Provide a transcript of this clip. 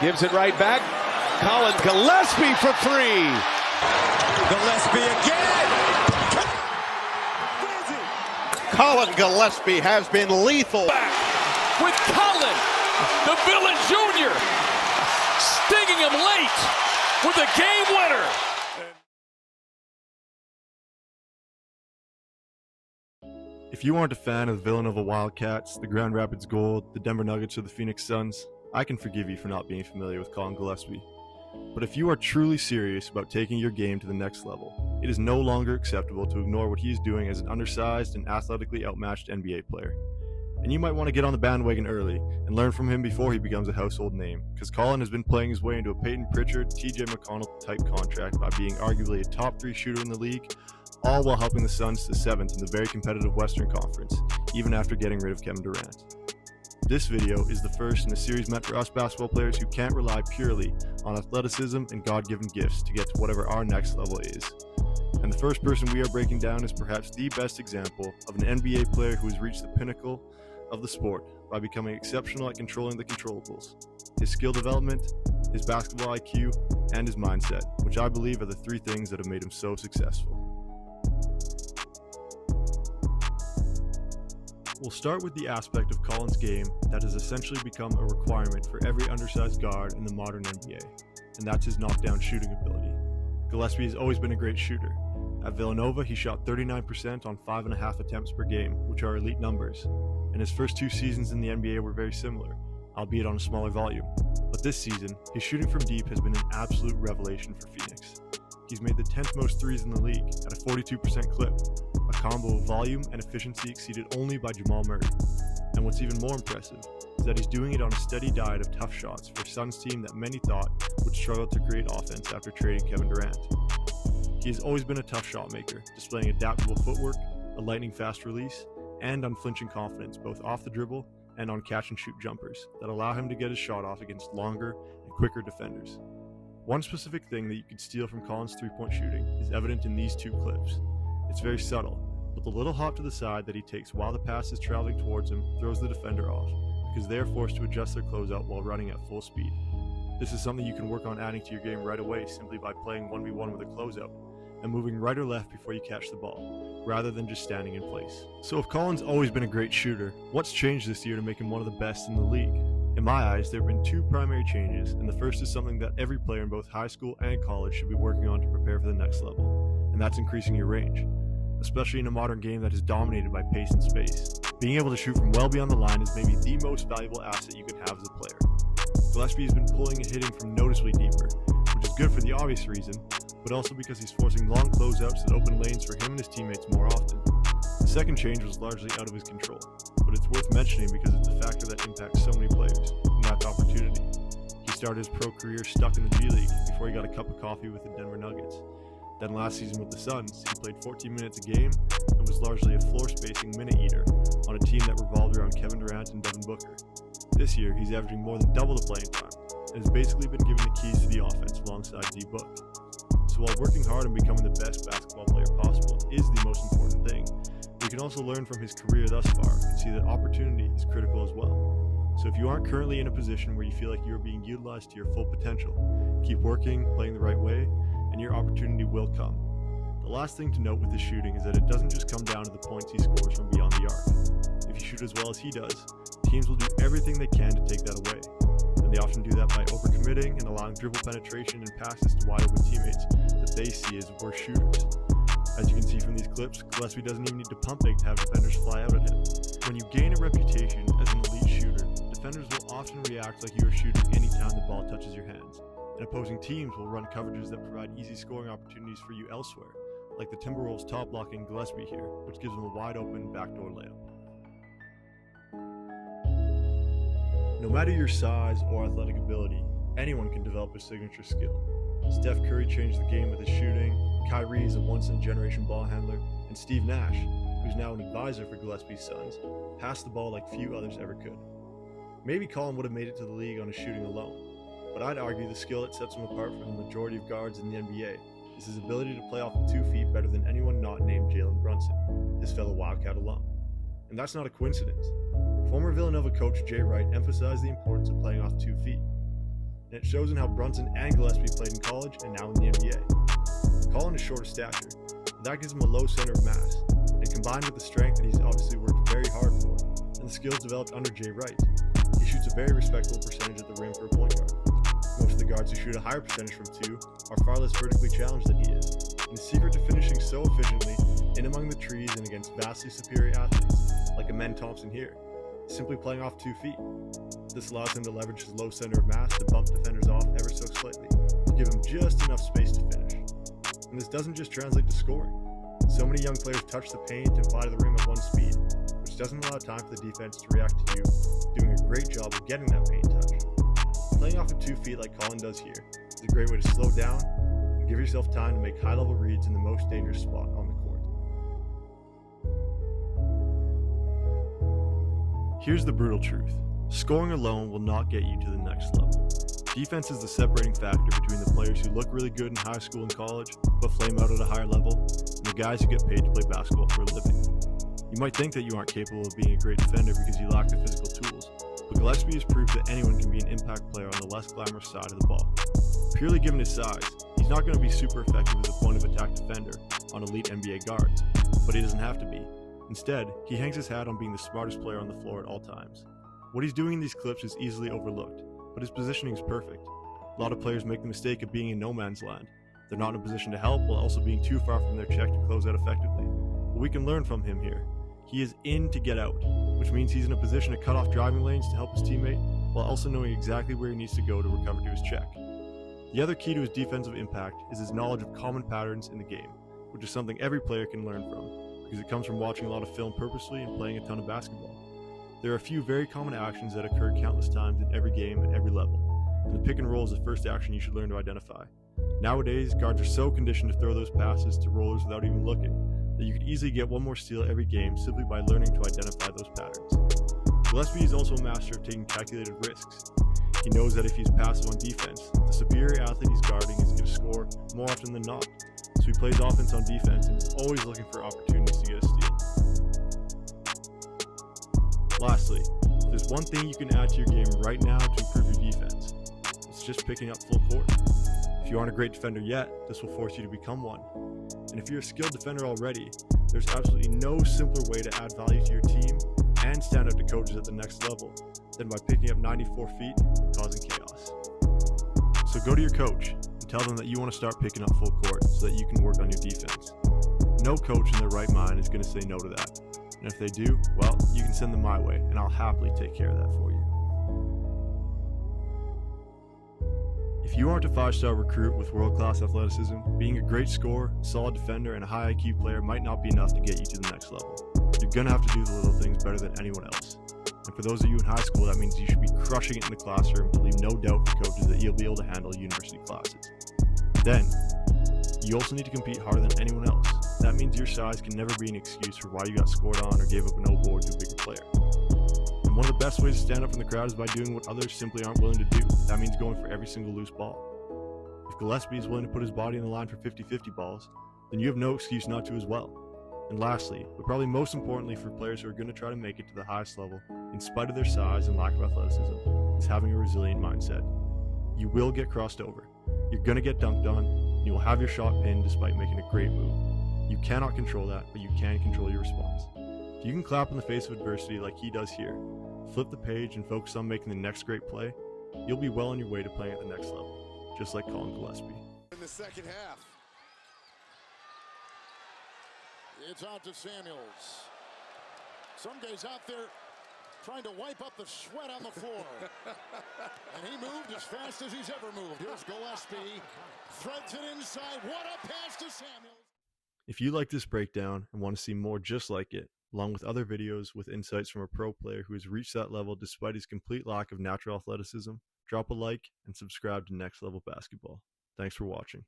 Gives it right back. Collin Gillespie for three. Gillespie again. Collin Gillespie has been lethal. Back with Collin, the villain junior, stinging him late with a game winner. If you aren't a fan of the Villanova Wildcats, the Grand Rapids Gold, the Denver Nuggets, or the Phoenix Suns, I can forgive you for not being familiar with Collin Gillespie. But if you are truly serious about taking your game to the next level, it is no longer acceptable to ignore what he is doing as an undersized and athletically outmatched NBA player. And you might want to get on the bandwagon early and learn from him before he becomes a household name, because Collin has been playing his way into a Peyton Pritchard, TJ McConnell type contract by being arguably a top 3 shooter in the league, all while helping the Suns to 7th in the very competitive Western Conference, even after getting rid of Kevin Durant. This video is the first in a series meant for us basketball players who can't rely purely on athleticism and God-given gifts to get to whatever our next level is. And the first person we are breaking down is perhaps the best example of an NBA player who has reached the pinnacle of the sport by becoming exceptional at controlling the controllables. His skill development, his basketball IQ, and his mindset, which I believe are the 3 things that have made him so successful. We'll start with the aspect of Collin's game that has essentially become a requirement for every undersized guard in the modern NBA, and that's his knockdown shooting ability. Gillespie has always been a great shooter. At Villanova, he shot 39% on 5.5 attempts per game, which are elite numbers, and his first 2 seasons in the NBA were very similar, albeit on a smaller volume. But this season, his shooting from deep has been an absolute revelation for Phoenix. He's made the 10th most threes in the league at a 42% clip, a combo of volume and efficiency exceeded only by Jamal Murray. And what's even more impressive is that he's doing it on a steady diet of tough shots for a Suns team that many thought would struggle to create offense after trading Kevin Durant. He has always been a tough shot maker, displaying adaptable footwork, a lightning fast release, and unflinching confidence both off the dribble and on catch and shoot jumpers that allow him to get his shot off against longer and quicker defenders. One specific thing that you could steal from Collin's 3-point shooting is evident in these 2 clips. It's very subtle, but the little hop to the side that he takes while the pass is traveling towards him throws the defender off, because they are forced to adjust their closeout while running at full speed. This is something you can work on adding to your game right away simply by playing 1v1 with a closeout, and moving right or left before you catch the ball, rather than just standing in place. So if Collin's always been a great shooter, what's changed this year to make him one of the best in the league? In my eyes, there have been 2 primary changes, and the first is something that every player in both high school and college should be working on to prepare for the next level, and that's increasing your range, especially in a modern game that is dominated by pace and space. Being able to shoot from well beyond the line is maybe the most valuable asset you can have as a player. Gillespie has been pulling and hitting from noticeably deeper, which is good for the obvious reason, but also because he's forcing long closeouts that open lanes for him and his teammates more often. The second change was largely out of his control, but it's worth mentioning because it's a factor that impacts so many players, and that's opportunity. He started his pro career stuck in the G League before he got a cup of coffee with the Denver Nuggets. Then last season with the Suns, he played 14 minutes a game and was largely a floor-spacing minute eater on a team that revolved around Kevin Durant and Devin Booker. This year, he's averaging more than double the playing time and has basically been given the keys to the offense alongside D-Book. So while working hard and becoming the best basketball player possible is the most important thing, we can also learn from his career thus far and see that opportunity is critical as well. So if you aren't currently in a position where you feel like you are being utilized to your full potential, keep working, playing the right way, and your opportunity will come. The last thing to note with his shooting is that it doesn't just come down to the points he scores from beyond the arc. If you shoot as well as he does, teams will do everything they can to take that away. And they often do that by overcommitting and allowing dribble penetration and passes to wide open teammates that they see as worse shooters. As you can see from these clips, Gillespie doesn't even need to pump fake to have defenders fly out at him. When you gain a reputation as an elite shooter, defenders will often react like you are shooting anytime the ball touches your hands, and opposing teams will run coverages that provide easy scoring opportunities for you elsewhere, like the Timberwolves top blocking Gillespie here, which gives them a wide open backdoor layup. No matter your size or athletic ability, anyone can develop a signature skill. Steph Curry changed the game with his shooting, Kyrie is a once-in-a-generation ball handler, and Steve Nash, who's now an advisor for Gillespie's Suns, passed the ball like few others ever could. Maybe Collin would have made it to the league on his shooting alone, but I'd argue the skill that sets him apart from the majority of guards in the NBA is his ability to play off of 2 feet better than anyone not named Jalen Brunson, his fellow Wildcat alum. And that's not a coincidence. Former Villanova coach Jay Wright emphasized the importance of playing off 2 feet. and it shows in how Brunson and Gillespie played in college and now in the NBA. Collin is short of stature, but that gives him a low center of mass, and combined with the strength that he's obviously worked very hard for, and the skills developed under Jay Wright, he shoots a very respectable percentage at the rim for a point guard. Most of the guards who shoot a higher percentage from two are far less vertically challenged than he is, and the secret to finishing so efficiently in among the trees and against vastly superior athletes, like Amen Thompson here, is simply playing off 2 feet. This allows him to leverage his low center of mass to bump defenders off ever so slightly, to give him just enough space to finish. And this doesn't just translate to scoring. So many young players touch the paint and fly to the rim at one speed, which doesn't allow time for the defense to react to you doing a great job of getting that paint touch. Playing off of 2 feet like Collin does here is a great way to slow down and give yourself time to make high-level reads in the most dangerous spot on the court. Here's the brutal truth. Scoring alone will not get you to the next level. Defense is the separating factor between the players who look really good in high school and college, but flame out at a higher level, and the guys who get paid to play basketball for a living. You might think that you aren't capable of being a great defender because you lack the physical tools, but Gillespie has proved that anyone can be an impact player on the less glamorous side of the ball. Purely given his size, he's not going to be super effective as a point of attack defender on elite NBA guards, but he doesn't have to be. Instead, he hangs his hat on being the smartest player on the floor at all times. What he's doing in these clips is easily overlooked, but his positioning is perfect. A lot of players make the mistake of being in no man's land. They're not in a position to help while also being too far from their check to close out effectively. But we can learn from him here. He is in to get out, which means he's in a position to cut off driving lanes to help his teammate, while also knowing exactly where he needs to go to recover to his check. The other key to his defensive impact is his knowledge of common patterns in the game, which is something every player can learn from, because it comes from watching a lot of film purposely and playing a ton of basketball. There are a few very common actions that occur countless times in every game at every level, and the pick and roll is the first action you should learn to identify. Nowadays, guards are so conditioned to throw those passes to rollers without even looking, that you could easily get one more steal every game simply by learning to identify those patterns. Gillespie is also a master of taking calculated risks. He knows that if he's passive on defense, the superior athlete he's guarding is going to score more often than not, so he plays offense on defense and is always looking for opportunities to get a steal. Lastly, if there's one thing you can add to your game right now to improve your defense, it's just picking up full court. If you aren't a great defender yet, this will force you to become one. And if you're a skilled defender already, there's absolutely no simpler way to add value to your team and stand out to coaches at the next level than by picking up 94 feet and causing chaos. So go to your coach and tell them that you want to start picking up full court so that you can work on your defense. No coach in their right mind is going to say no to that. And if they do, well, you can send them my way, and I'll happily take care of that for you. If you aren't a 5-star recruit with world-class athleticism, being a great scorer, solid defender, and a high IQ player might not be enough to get you to the next level. You're going to have to do the little things better than anyone else. And for those of you in high school, that means you should be crushing it in the classroom to leave no doubt for coaches that you'll be able to handle university classes. Then, you also need to compete harder than anyone else. That means your size can never be an excuse for why you got scored on or gave up an O-board to a bigger player. And one of the best ways to stand up from the crowd is by doing what others simply aren't willing to do. That means going for every single loose ball. If Gillespie is willing to put his body on the line for 50-50 balls, then you have no excuse not to as well. And lastly, but probably most importantly for players who are going to try to make it to the highest level, in spite of their size and lack of athleticism, is having a resilient mindset. You will get crossed over. You're going to get dunked on, and you will have your shot pinned despite making a great move. You cannot control that, but you can control your response. If you can clap in the face of adversity like he does here, flip the page and focus on making the next great play, you'll be well on your way to playing at the next level, just like Collin Gillespie. In the second half. It's out to Samuels. Some guy's out there trying to wipe up the sweat on the floor. And he moved as fast as he's ever moved. Here's Gillespie. Threads it inside. What a pass to Samuels. If you like this breakdown and want to see more just like it, along with other videos with insights from a pro player who has reached that level despite his complete lack of natural athleticism, drop a like and subscribe to Next Level Basketball. Thanks for watching.